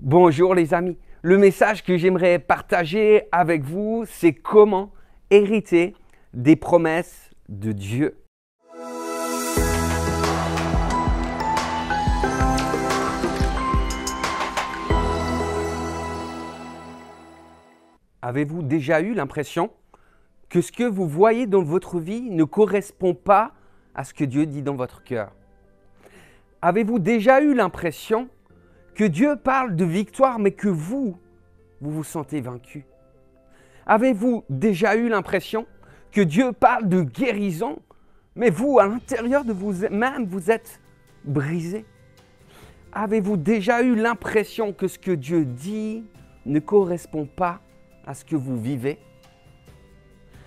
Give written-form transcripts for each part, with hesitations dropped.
Bonjour les amis, le message que j'aimerais partager avec vous, c'est comment hériter des promesses de Dieu. Avez-vous déjà eu l'impression que ce que vous voyez dans votre vie ne correspond pas à ce que Dieu dit dans votre cœur? Avez-vous déjà eu l'impression que Dieu parle de victoire, mais que vous vous sentez vaincu? Avez-vous déjà eu l'impression que Dieu parle de guérison, mais vous, à l'intérieur de vous-même, vous êtes brisé? Avez-vous déjà eu l'impression que ce que Dieu dit ne correspond pas à ce que vous vivez?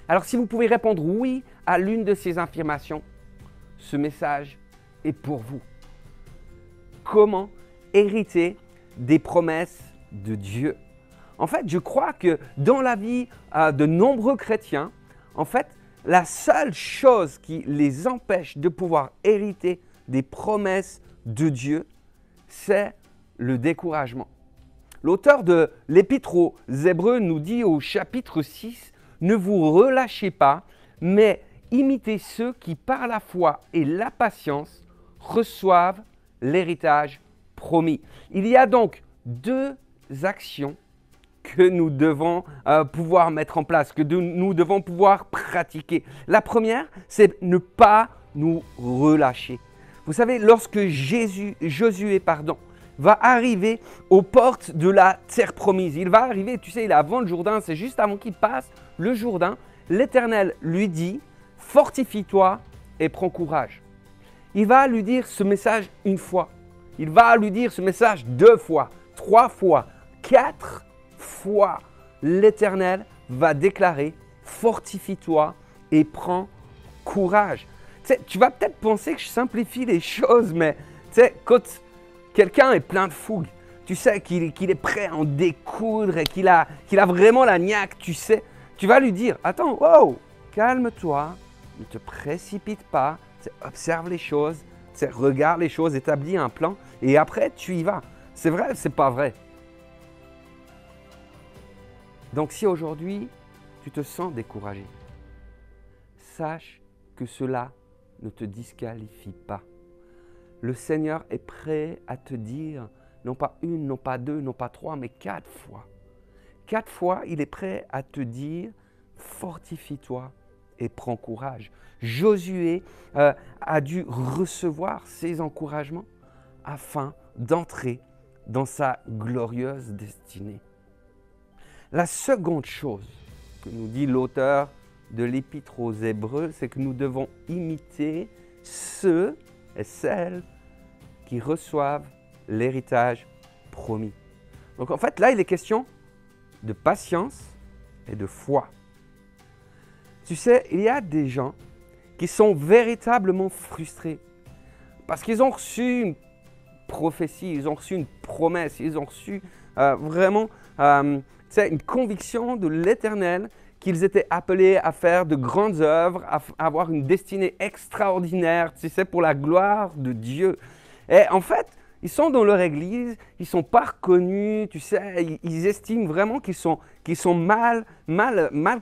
Alors, si vous pouvez répondre oui à l'une de ces affirmations, ce message est pour vous. Comment hériter des promesses de Dieu? En fait, je crois que dans la vie de nombreux chrétiens, en fait, la seule chose qui les empêche de pouvoir hériter des promesses de Dieu, c'est le découragement. L'auteur de l'Épître aux Hébreux nous dit au chapitre 6, « Ne vous relâchez pas, mais imitez ceux qui par la foi et la patience reçoivent l'héritage promis. » Il y a donc deux actions que nous devons pouvoir mettre en place, que nous devons pouvoir pratiquer. La première, c'est ne pas nous relâcher. Vous savez, lorsque Josué va arriver aux portes de la terre promise, il va arriver, tu sais, il est avant le Jourdain, c'est juste avant qu'il passe le Jourdain, l'Éternel lui dit « Fortifie-toi et prends courage ». Il va lui dire ce message une fois. Il va lui dire ce message 2 fois, 3 fois, 4 fois. L'Éternel va déclarer « Fortifie-toi et prends courage ». Tu vas peut-être penser que je simplifie les choses, mais quand quelqu'un est plein de fougue, tu sais qu'il est prêt à en découdre et qu'il a vraiment la niaque, tu sais, tu vas lui dire « Attends, wow, calme-toi, ne te précipite pas, observe les choses, regarde les choses, établis un plan et après tu y vas. » C'est vrai, c'est pas vrai. Donc si aujourd'hui tu te sens découragé, sache que cela ne te disqualifie pas. Le Seigneur est prêt à te dire, non pas une, non pas deux, non pas trois, mais 4 fois. 4 fois, il est prêt à te dire, fortifie-toi et prends courage. Josué a dû recevoir ces encouragements afin d'entrer dans sa glorieuse destinée. La seconde chose que nous dit l'auteur de l'Épître aux Hébreux, c'est que nous devons imiter ceux et celles qui reçoivent l'héritage promis. Donc en fait, là, il est question de patience et de foi. Tu sais, il y a des gens qui sont véritablement frustrés parce qu'ils ont reçu une prophétie, ils ont reçu une promesse, ils ont reçu vraiment une conviction de l'Éternel qu'ils étaient appelés à faire de grandes œuvres, à avoir une destinée extraordinaire, tu sais, pour la gloire de Dieu. Et en fait, ils sont dans leur église, ils ne sont pas reconnus, tu sais, ils estiment vraiment qu'ils sont mal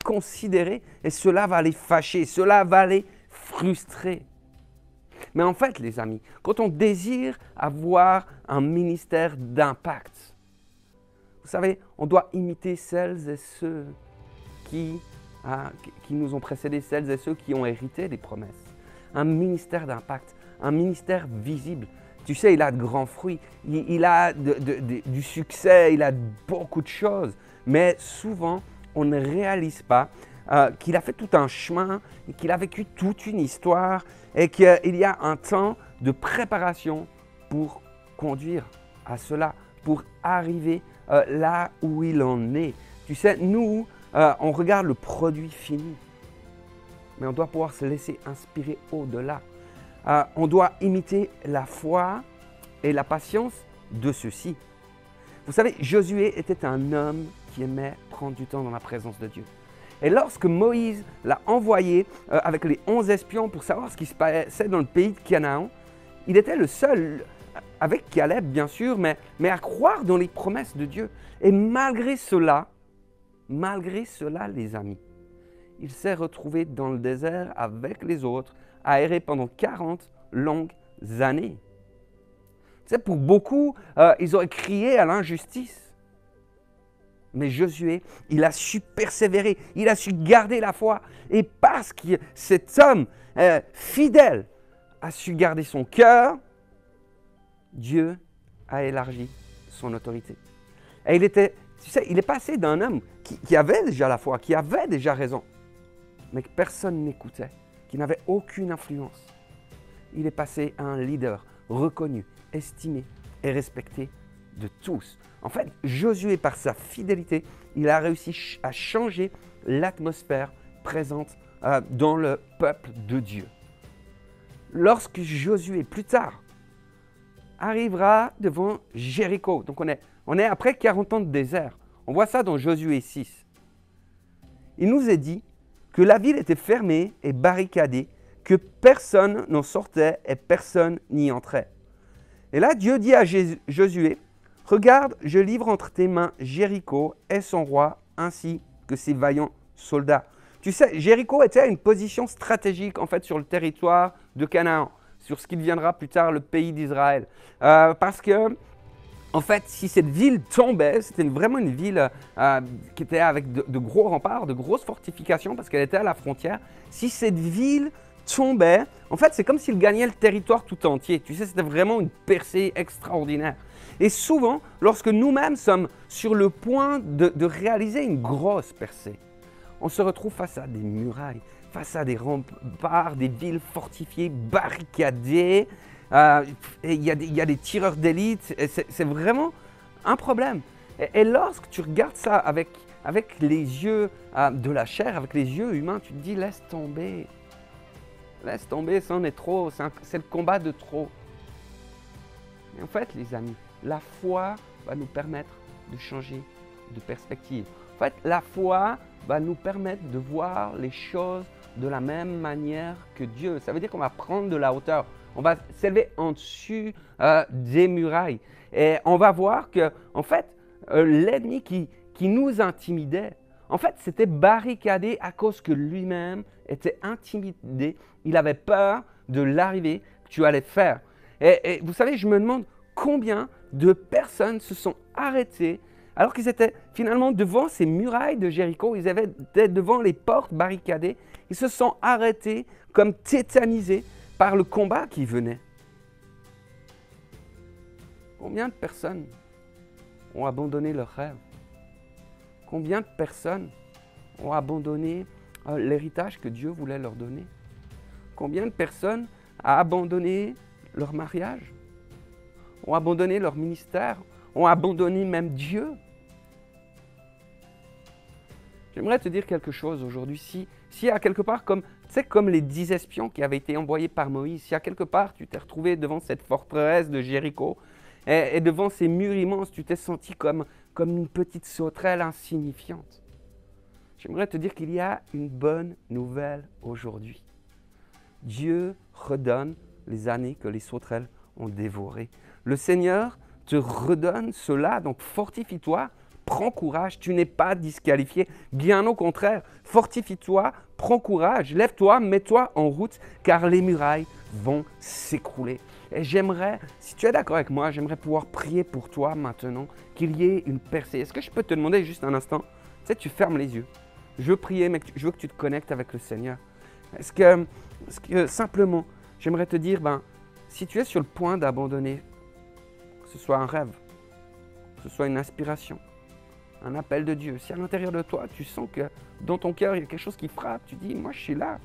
considérés et cela va les fâcher, cela va les frustrer. Mais en fait, les amis, quand on désire avoir un ministère d'impact, vous savez, on doit imiter celles et ceux qui nous ont précédés, celles et ceux qui ont hérité des promesses. Un ministère d'impact, un ministère visible. Tu sais, il a de grands fruits, il a du succès, il a beaucoup de choses. Mais souvent, on ne réalise pas qu'il a fait tout un chemin, qu'il a vécu toute une histoire et qu'il y a un temps de préparation pour conduire à cela, pour arriver là où il en est. Tu sais, nous, on regarde le produit fini, mais on doit pouvoir se laisser inspirer au-delà. On doit imiter la foi et la patience de ceux-ci. Vous savez, Josué était un homme qui aimait prendre du temps dans la présence de Dieu. Et lorsque Moïse l'a envoyé avec les 11 espions pour savoir ce qui se passait dans le pays de Canaan, il était le seul avec Caleb bien sûr, mais à croire dans les promesses de Dieu. Et malgré cela, les amis, il s'est retrouvé dans le désert avec les autres, à errer pendant 40 longues années. Tu sais, pour beaucoup, ils auraient crié à l'injustice. Mais Josué, il a su persévérer, il a su garder la foi. Et parce que cet homme fidèle a su garder son cœur, Dieu a élargi son autorité. Et il est passé d'un homme qui avait déjà la foi, qui avait déjà raison, mais que personne n'écoutait, qui n'avait aucune influence. Il est passé à un leader reconnu, estimé et respecté de tous. En fait, Josué, par sa fidélité, il a réussi à changer l'atmosphère présente dans le peuple de Dieu. Lorsque Josué, plus tard, arrivera devant Jéricho, donc on est après 40 ans de désert, on voit ça dans Josué 6. Il nous est dit que la ville était fermée et barricadée, que personne n'en sortait et personne n'y entrait. Et là, Dieu dit à Josué, « Regarde, je livre entre tes mains Jéricho et son roi, ainsi que ses vaillants soldats. » Tu sais, Jéricho était à une position stratégique en fait sur le territoire de Canaan, sur ce qui deviendra plus tard le pays d'Israël. Parce que, en fait, si cette ville tombait, c'était vraiment une ville qui était avec de gros remparts, de grosses fortifications, parce qu'elle était à la frontière. Si cette ville tombait, en fait, c'est comme s'il gagnait le territoire tout entier. Tu sais, c'était vraiment une percée extraordinaire. Et souvent, lorsque nous-mêmes sommes sur le point de réaliser une grosse percée, on se retrouve face à des murailles, face à des remparts, des villes fortifiées, barricadées. Il y a des tireurs d'élite. C'est vraiment un problème. Et lorsque tu regardes ça avec les yeux de la chair, avec les yeux humains, tu te dis, laisse tomber. Laisse tomber, ça en est trop. C'est le combat de trop. Mais en fait, les amis, la foi va nous permettre de changer de perspective. En fait, la foi va nous permettre de voir les choses de la même manière que Dieu. Ça veut dire qu'on va prendre de la hauteur. On va s'élever en dessus des murailles. Et on va voir que, en fait, l'ennemi qui nous intimidait, en fait, c'était barricadé à cause que lui-même était intimidé. Il avait peur de l'arrivée que tu allais faire. Et vous savez, je me demande combien de personnes se sont arrêtées alors qu'ils étaient finalement devant ces murailles de Jéricho, ils étaient devant les portes barricadées, ils se sont arrêtés comme tétanisés par le combat qui venait. Combien de personnes ont abandonné leurs rêves? Combien de personnes ont abandonné l'héritage que Dieu voulait leur donner? Combien de personnes ont abandonné leur mariage? Ont abandonné leur ministère? Ont abandonné même Dieu? J'aimerais te dire quelque chose aujourd'hui. Si à quelque part, comme les 10 espions qui avaient été envoyés par Moïse, si à quelque part tu t'es retrouvé devant cette forteresse de Jéricho et devant ces murs immenses, tu t'es senti comme une petite sauterelle insignifiante. J'aimerais te dire qu'il y a une bonne nouvelle aujourd'hui. Dieu redonne les années que les sauterelles ont dévorées. Le Seigneur te redonne cela, donc fortifie-toi. Prends courage, tu n'es pas disqualifié. Bien au contraire, fortifie-toi, prends courage, lève-toi, mets-toi en route, car les murailles vont s'écrouler. Et j'aimerais, si tu es d'accord avec moi, j'aimerais pouvoir prier pour toi maintenant, qu'il y ait une percée. Est-ce que je peux te demander juste un instant? Tu sais, tu fermes les yeux. Je veux prier, mais je veux que tu te connectes avec le Seigneur. Est-ce que simplement, j'aimerais te dire, si tu es sur le point d'abandonner, que ce soit un rêve, que ce soit une inspiration, un appel de Dieu. Si à l'intérieur de toi, tu sens que dans ton cœur, il y a quelque chose qui frappe, tu dis, moi je suis là.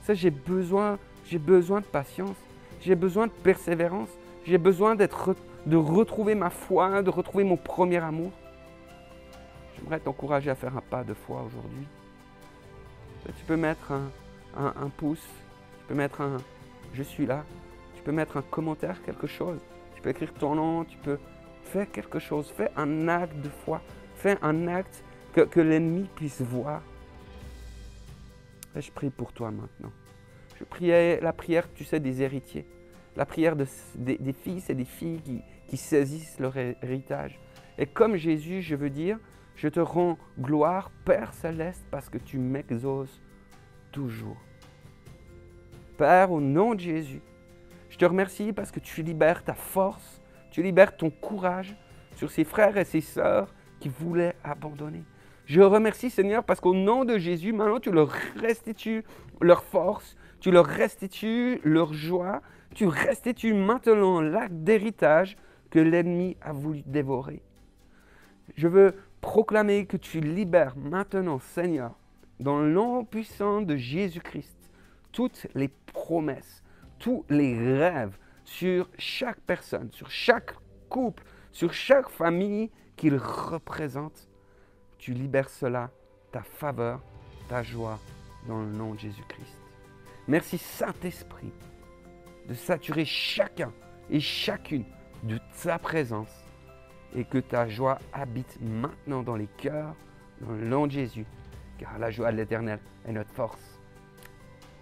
Ça, j'ai besoin de patience, j'ai besoin de persévérance, j'ai besoin de retrouver ma foi, de retrouver mon premier amour. J'aimerais t'encourager à faire un pas de foi aujourd'hui. Tu peux mettre un pouce, tu peux mettre un « je suis là », tu peux mettre un commentaire, quelque chose, tu peux écrire ton nom, tu peux... Fais quelque chose, fais un acte de foi, fais un acte que l'ennemi puisse voir. Et je prie pour toi maintenant. Je priais la prière, tu sais, des héritiers. la prière des fils et des filles qui saisissent leur héritage. Et comme Jésus, je veux dire, je te rends gloire, Père Céleste, parce que tu m'exauces toujours. Père, au nom de Jésus, je te remercie parce que tu libères ta force, tu libères ton courage sur ces frères et ces sœurs qui voulaient abandonner. Je remercie Seigneur parce qu'au nom de Jésus, maintenant tu leur restitues leur force, tu leur restitues leur joie, tu restitues maintenant l'acte d'héritage que l'ennemi a voulu dévorer. Je veux proclamer que tu libères maintenant, Seigneur, dans le nom puissant de Jésus-Christ, toutes les promesses, tous les rêves sur chaque personne, sur chaque couple, sur chaque famille qu'il représente. Tu libères cela, ta faveur, ta joie, dans le nom de Jésus-Christ. Merci Saint-Esprit de saturer chacun et chacune de ta présence et que ta joie habite maintenant dans les cœurs, dans le nom de Jésus, car la joie de l'Éternel est notre force.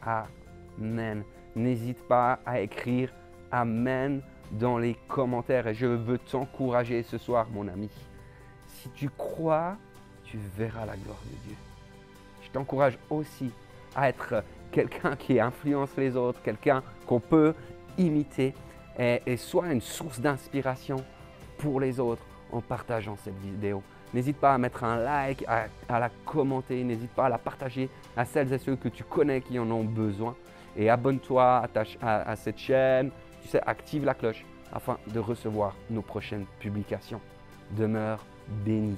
Amen. N'hésite pas à écrire Amen dans les commentaires et je veux t'encourager ce soir, mon ami. Si tu crois, tu verras la gloire de Dieu. Je t'encourage aussi à être quelqu'un qui influence les autres, quelqu'un qu'on peut imiter et soit une source d'inspiration pour les autres en partageant cette vidéo. N'hésite pas à mettre un like, à la commenter, n'hésite pas à la partager à celles et ceux que tu connais qui en ont besoin. Et abonne-toi à cette chaîne, tu sais, active la cloche afin de recevoir nos prochaines publications. Demeure béni.